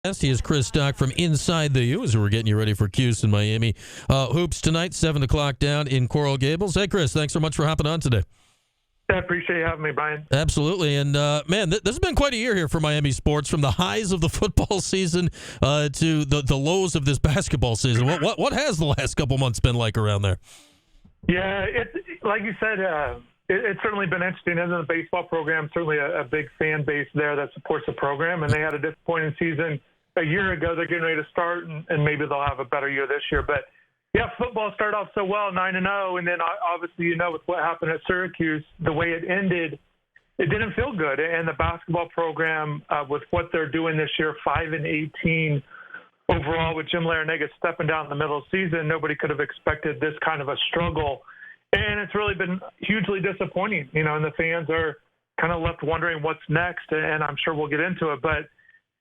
He is Chris Stock from InsideTheU's, we're getting you ready for Cuse in Miami. Hoops tonight, 7 o'clock down in Coral Gables. Hey, Chris, thanks so much for hopping on today. I appreciate you having me, Brian. Absolutely. And, man, this has been quite a year here for Miami sports, from the highs of the football season to the lows of this basketball season. What has the last couple months been like around there? Yeah, like you said, it's certainly been interesting. In the baseball program, certainly a big fan base there that supports the program, and they had a disappointing season a year ago. They're getting ready to start, and maybe they'll have a better year this year. But, yeah, football started off so well, 9-0, and then obviously, with what happened at Syracuse, the way it ended, it didn't feel good. And the basketball program, with what they're doing this year, 5-18 overall, with Jim Larranaga stepping down in the middle of the season, nobody could have expected this kind of a struggle. And it's really been hugely disappointing, and the fans are kind of left wondering what's next, and I'm sure we'll get into it. But,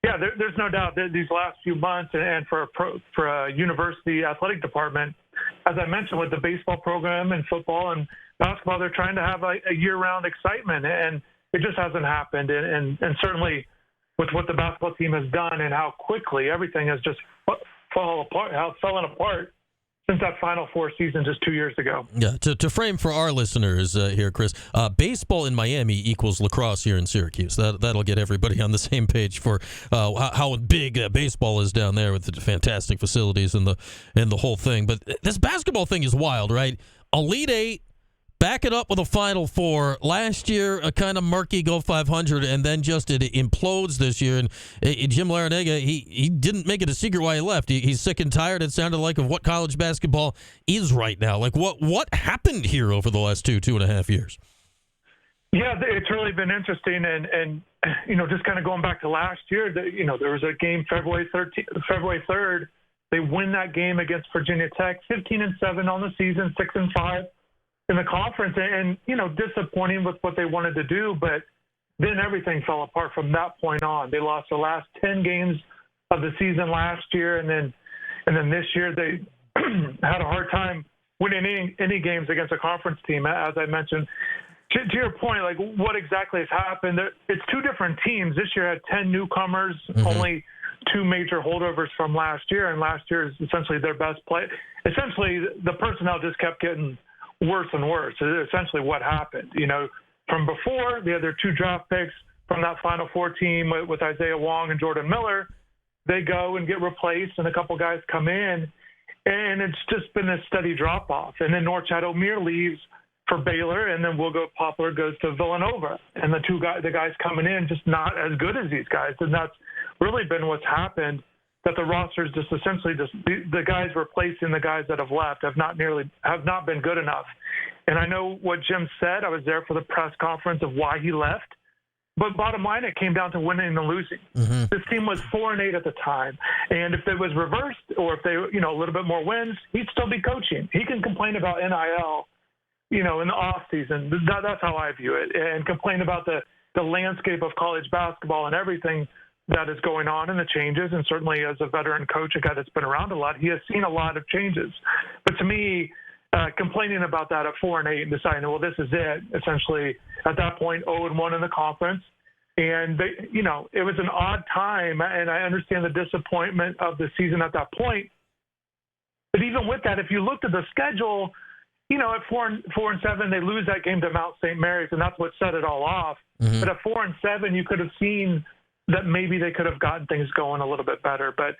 yeah, there's no doubt that these last few months, and for a university athletic department, as I mentioned, with the baseball program and football and basketball, they're trying to have a year-round excitement, and it just hasn't happened. And certainly with what the basketball team has done and how quickly everything has just fallen apart since that Final Four season just 2 years ago. Yeah, to frame for our listeners here, Chris, baseball in Miami equals lacrosse here in Syracuse. That'll get everybody on the same page for how big baseball is down there with the fantastic facilities and the whole thing. But this basketball thing is wild, right? Elite Eight, back it up with a Final Four. Last year, a kind of murky go 500, and then just it implodes this year. And Jim Larranaga, he didn't make it a secret why he left. He's sick and tired, it sounded like, of what college basketball is right now. Like, what happened here over the last 2.5 years? Yeah, it's really been interesting. And just kind of going back to last year, there was a game February 3rd. They win that game against Virginia Tech, 15-7 on the season, 6-5. In the conference, and disappointing with what they wanted to do, but then everything fell apart from that point on. They lost the last 10 games of the season last year, and then this year they had a hard time winning any games against a conference team. As I mentioned, to your point, like what exactly has happened? It's two different teams. This year had 10 newcomers, only 2 major holdovers from last year, and last year is essentially their best play. Essentially, the personnel just kept getting worse and worse. It's essentially what happened. From before, the other 2 draft picks from that Final Four team with Isaiah Wong and Jordan Miller, they go and get replaced, and a couple guys come in, and it's just been a steady drop-off. And then Norchad Omier leaves for Baylor, and then Will Poplar goes to Villanova. And the guys coming in just not as good as these guys. And that's really been what's happened, that the rosters just essentially the guys replacing the guys that have left have not been good enough. And I know what Jim said. I was there for the press conference of why he left. But bottom line, it came down to winning and losing. This team was 4-8 at the time. And if it was reversed, or if they, a little bit more wins, he'd still be coaching. He can complain about NIL, in the off season. That's how I view it. And complain about the landscape of college basketball and everything that is going on and the changes. And certainly as a veteran coach, a guy that's been around a lot, he has seen a lot of changes. But to me, complaining about that at 4-8 and deciding, well, this is it, essentially at that point, 0-1 in the conference. And it was an odd time, and I understand the disappointment of the season at that point. But even with that, if you looked at the schedule, at 4-7, they lose that game to Mount St. Mary's, and that's what set it all off. But at 4-7, you could have seen that maybe they could have gotten things going a little bit better. But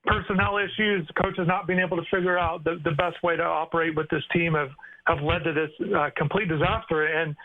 personnel issues, coaches not being able to figure out the best way to operate with this team have led to this complete disaster. And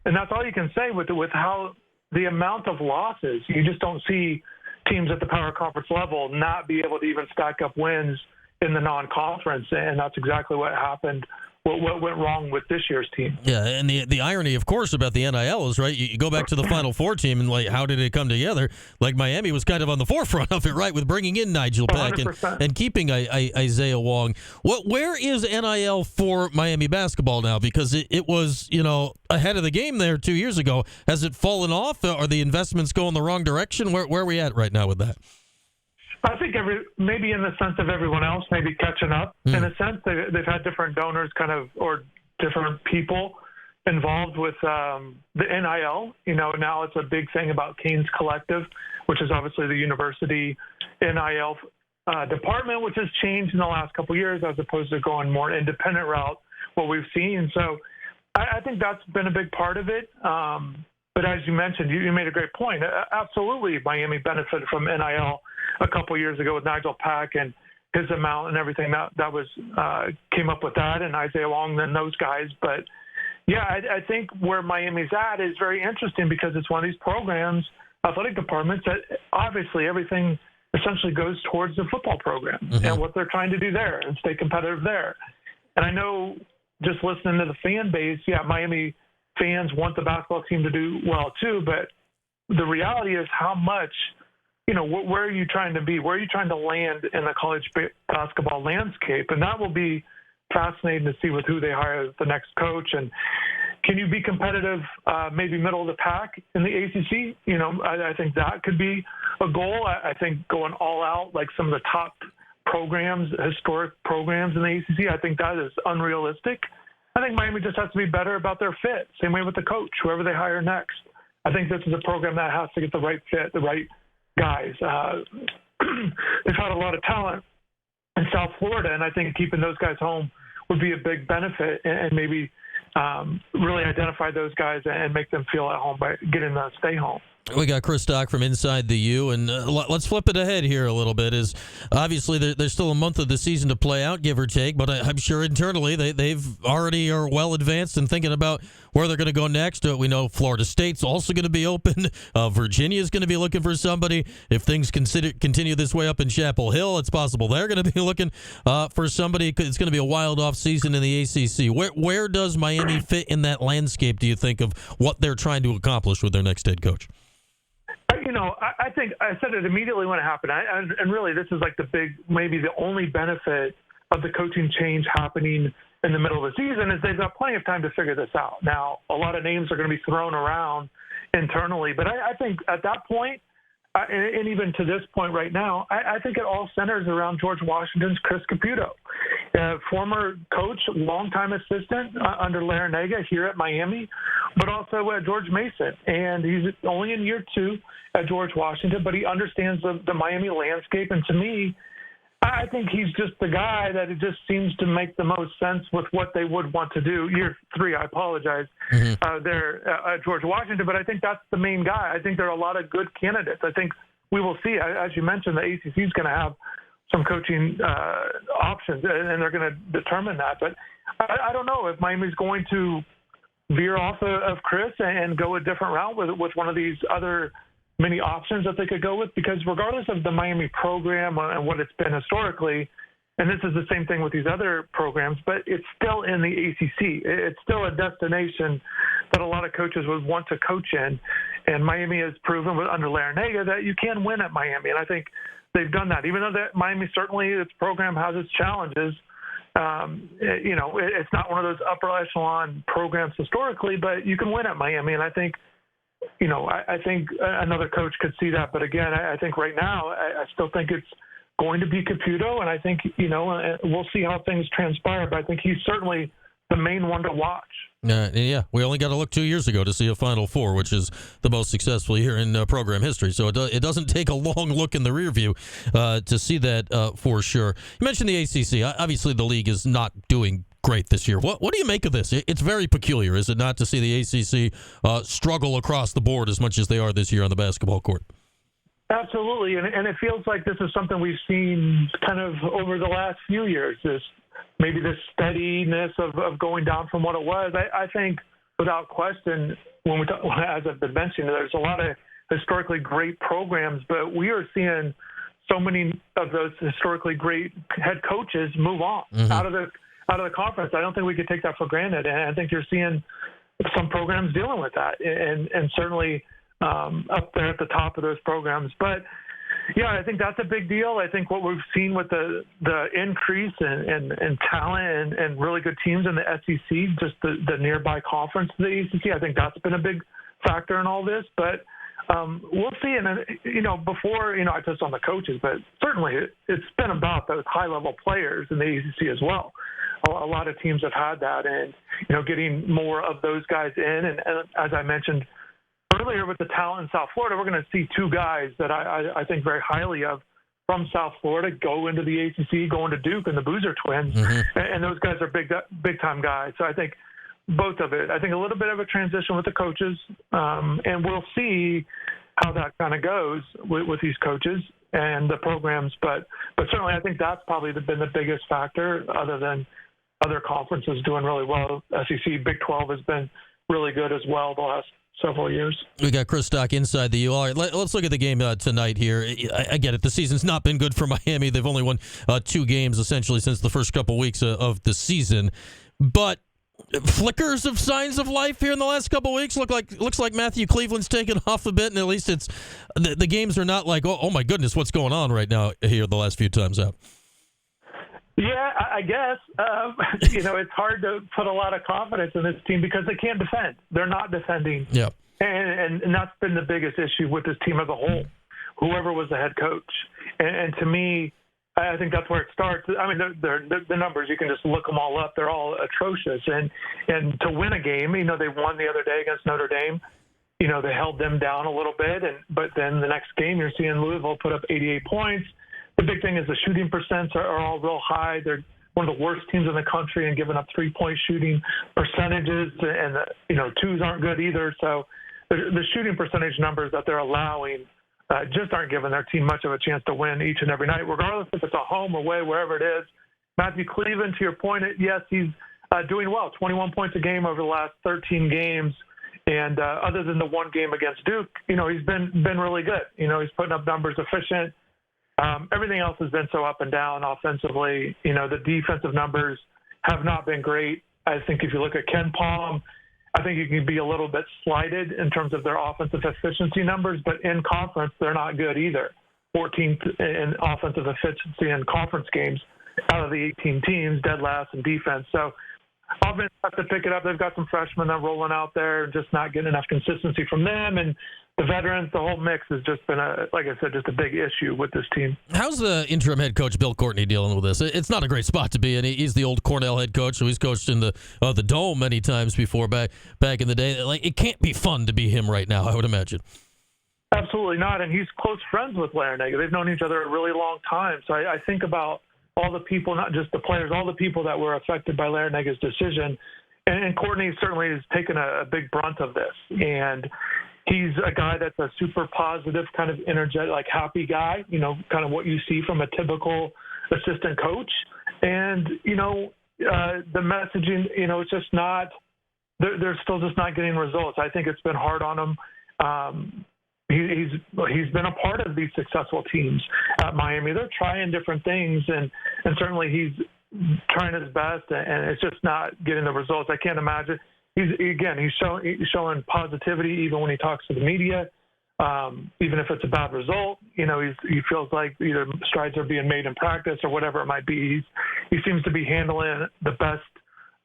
that's all you can say with how the amount of losses. You just don't see teams at the power conference level not be able to even stack up wins in the non-conference. And that's exactly what happened. What went wrong with this year's team. Yeah, and the irony, of course, about the NIL is, right, you go back to the Final Four team and, like, how did it come together? Like, Miami was kind of on the forefront of it, right, with bringing in Nigel Peck and keeping Isaiah Wong. Where is NIL for Miami basketball now? Because it was, ahead of the game there 2 years ago. Has it fallen off? Are the investments going the wrong direction? Where are we at right now with that? I think maybe in the sense of everyone else, maybe catching up. In a sense, they've had different donors or different people. involved with the NIL. Now it's a big thing about Kane's Collective, which is obviously the university NIL department, which has changed in the last couple of years as opposed to going more independent route, what we've seen. So I think that's been a big part of it. But as you mentioned, you made a great point. Absolutely, Miami benefited from NIL a couple of years ago with Nigel Pack and his amount and everything that was came up with that, and Isaiah Long and those guys. But yeah, I think where Miami's at is very interesting because it's one of these programs, athletic departments, that obviously everything essentially goes towards the football program and what they're trying to do there and stay competitive there. And I know just listening to the fan base, Miami fans want the basketball team to do well too, but the reality is how much, where are you trying to be? Where are you trying to land in the college basketball landscape? And that will be fascinating to see with who they hire as the next coach. And can you be competitive, maybe middle of the pack in the ACC? I think that could be a goal. I think going all out, like some of the top programs, historic programs in the ACC, I think that is unrealistic. I think Miami just has to be better about their fit. Same way with the coach, whoever they hire next. I think this is a program that has to get the right fit, the right guys. They've had a lot of talent in South Florida, and I think keeping those guys home would be a big benefit, and maybe really identify those guys and make them feel at home by getting them to stay home. We got Chris Stock from Inside the U, and let's flip it ahead here a little bit. Is obviously there's still a month of the season to play out, give or take, but I'm sure internally they've already are well advanced in thinking about where they're going to go next. We know Florida State's also going to be open. Virginia's going to be looking for somebody. If things continue this way up in Chapel Hill, it's possible they're going to be looking for somebody. It's going to be a wild off season in the ACC. Where does Miami fit in that landscape, do you think, of what they're trying to accomplish with their next head coach? I think I said it immediately when it happened. And really, this is like maybe the only benefit of the coaching change happening in the middle of the season is they've got plenty of time to figure this out. Now, a lot of names are going to be thrown around internally, but I think at that point, and even to this point right now, I think it all centers around George Washington's Chris Caputo, former coach, longtime assistant under Larranaga here at Miami, but also George Mason. And he's only in year 2 at George Washington, but he understands the Miami landscape. And to me, I think he's just the guy that it just seems to make the most sense with what they would want to do. Year 3, I apologize, there at George Washington, but I think that's the main guy. I think there are a lot of good candidates. I think we will see, as you mentioned, the ACC is going to have some coaching options, and they're going to determine that. But I don't know if Miami's going to veer off of Chris and go a different route with one of these other many options that they could go with, because regardless of the Miami program and what it's been historically, and this is the same thing with these other programs, but it's still in the ACC. It's still a destination that a lot of coaches would want to coach in, and Miami has proven under Larranaga that you can win at Miami, and I think they've done that. Even though that Miami, certainly its program has its challenges, it's not one of those upper echelon programs historically, but you can win at Miami, and I think I think another coach could see that. But again, I think right now, I still think it's going to be Caputo, and I think, we'll see how things transpire. But I think he's certainly the main one to watch. Yeah, we only got to look 2 years ago to see a Final Four, which is the most successful year in program history. So it doesn't take a long look in the rear view to see that for sure. You mentioned the ACC. Obviously, the league is not doing great this year. What do you make of this? It's very peculiar, is it not, to see the ACC struggle across the board as much as they are this year on the basketball court? Absolutely, and it feels like this is something we've seen kind of over the last few years, maybe this steadiness of going down from what it was. I think without question, when we talk, as I've been mentioning, there's a lot of historically great programs, but we are seeing so many of those historically great head coaches move on out of the conference. I don't think we could take that for granted, and I think you're seeing some programs dealing with that, and certainly up there at the top of those programs. But yeah, I think that's a big deal. I think what we've seen with the increase in talent and really good teams in the SEC, just the nearby conference to the ACC, I think that's been a big factor in all this. But we'll see. And, before, I touched on the coaches, but certainly it's been about those high-level players in the ACC as well. a lot of teams have had that, and getting more of those guys in, and as I mentioned earlier with the talent in South Florida, we're going to see two guys that I think very highly of from South Florida go into the ACC, go into Duke and the Boozer twins, and those guys are big time guys. So I think both of it. I think a little bit of a transition with the coaches, and we'll see how that kind of goes with these coaches and the programs. But certainly I think that's probably been the biggest factor, other than other conferences doing really well. SEC, Big 12 has been really good as well the last several years. We got Chris Stock inside the U. All right, let's look at the game tonight here. I get it. The season's not been good for Miami. They've only won 2 games essentially since the first couple weeks of the season. But flickers of signs of life here in the last couple weeks. Looks like Matthew Cleveland's taken off a bit, and at least it's the games are not like, oh my goodness, what's going on right now here the last few times out. Yeah, I guess. It's hard to put a lot of confidence in this team because they can't defend. They're not defending. Yeah. And that's been the biggest issue with this team as a whole, whoever was the head coach. And to me, I think that's where it starts. I mean, the numbers, you can just look them all up. They're all atrocious. And to win a game, they won the other day against Notre Dame. They held them down a little bit. But then the next game, you're seeing Louisville put up 88 points. The big thing is the shooting percents are all real high. They're one of the worst teams in the country and giving up 3-point shooting percentages, and twos aren't good either. So the shooting percentage numbers that they're allowing just aren't giving their team much of a chance to win each and every night, regardless if it's a home or away, wherever it is. Matthew Cleveland, to your point, yes, he's doing well, 21 points a game over the last 13 games. And other than the one game against Duke, he's been really good. He's putting up numbers, efficient. Everything else has been so up and down offensively. The defensive numbers have not been great. I think if you look at Ken Palm, I think you can be a little bit slighted in terms of their offensive efficiency numbers, but in conference, they're not good either. 14th in offensive efficiency in conference games out of the 18 teams, dead last in defense. So offense has to pick it up. They've got some freshmen that are rolling out there, just not getting enough consistency from them. And the veterans, the whole mix has just been, like I said, just a big issue with this team. How's the interim head coach, Bill Courtney, dealing with this? It's not a great spot to be in. He's the old Cornell head coach, so he's coached in the Dome many times before back in the day. It can't be fun to be him right now, I would imagine. Absolutely not, and he's close friends with Larranaga. They've known each other a really long time. So I think about all the people, not just the players, all the people that were affected by Larranaga's decision. And Courtney certainly has taken a big brunt of this. And he's a guy that's a super positive, kind of energetic, like happy guy, kind of what you see from a typical assistant coach. And, the messaging, it's just not, they're still just not getting results. I think it's been hard on him. He's been a part of these successful teams at Miami. They're trying different things, and certainly he's trying his best, and it's just not getting the results. I can't imagine. He's showing positivity even when he talks to the media, even if it's a bad result. He feels like either strides are being made in practice or whatever it might be. He seems to be handling the best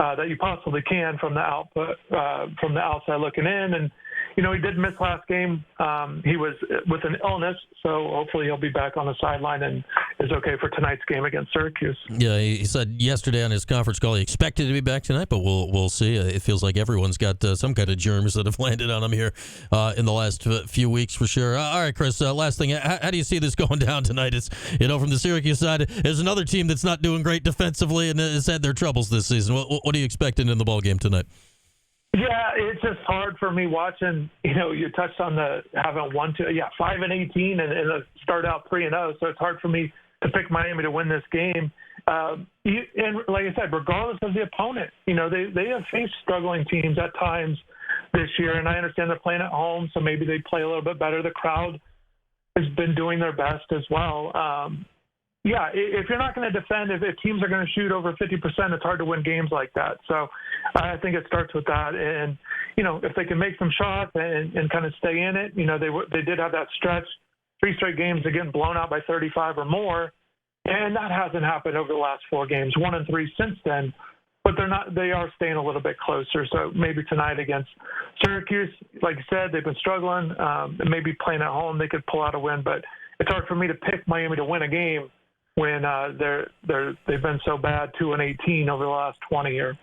that you possibly can from the output, from the outside looking in. And he did miss last game. He was with an illness, so hopefully he'll be back on the sideline and is okay for tonight's game against Syracuse. Yeah, he said yesterday on his conference call he expected to be back tonight, but we'll see. It feels like everyone's got some kind of germs that have landed on him here in the last few weeks for sure. All right, Chris, last thing, how do you see this going down tonight? It's, from the Syracuse side, there's another team that's not doing great defensively and has had their troubles this season. What are you expecting in the ball game tonight? Yeah, it's just hard for me watching. You touched on having 5-18 and start out 3-0. So it's hard for me to pick Miami to win this game. And like I said, regardless of the opponent, they have faced struggling teams at times this year. And I understand they're playing at home, so maybe they play a little bit better. The crowd has been doing their best as well. If you're not going to defend, if teams are going to shoot over 50%, it's hard to win games like that. So I think it starts with that. And, if they can make some shots and kind of stay in it, they did have that stretch, 3 straight games of getting blown out by 35 or more. And that hasn't happened over the last 4 games, 1 and 3 since then. But they are staying a little bit closer. So maybe tonight against Syracuse, like you said, they've been struggling. Maybe playing at home, they could pull out a win. But it's hard for me to pick Miami to win a game when they've been so bad, 2-18 over the last 20 years.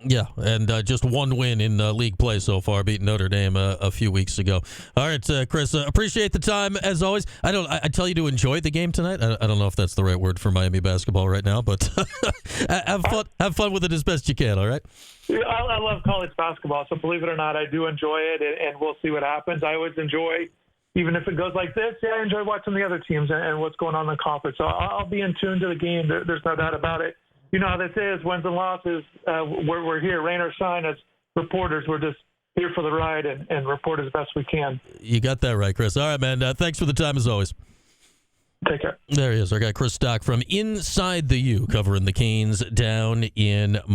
Yeah, and just one win in league play so far, beating Notre Dame a few weeks ago. All right, Chris, appreciate the time as always. I tell you to enjoy the game tonight. I don't know if that's the right word for Miami basketball right now, but have fun with it as best you can. All right. I love college basketball, so believe it or not, I do enjoy it, and we'll see what happens. I always enjoy, even if it goes like this, I enjoy watching the other teams and what's going on in the conference. So I'll be in tune to the game. There's no doubt about it. You know how this is, wins and losses. We're here, rain or shine, as reporters. We're just here for the ride and report as best we can. You got that right, Chris. All right, man. Thanks for the time as always. Take care. There he is, our guy Chris Stock from Inside the U, covering the Canes down in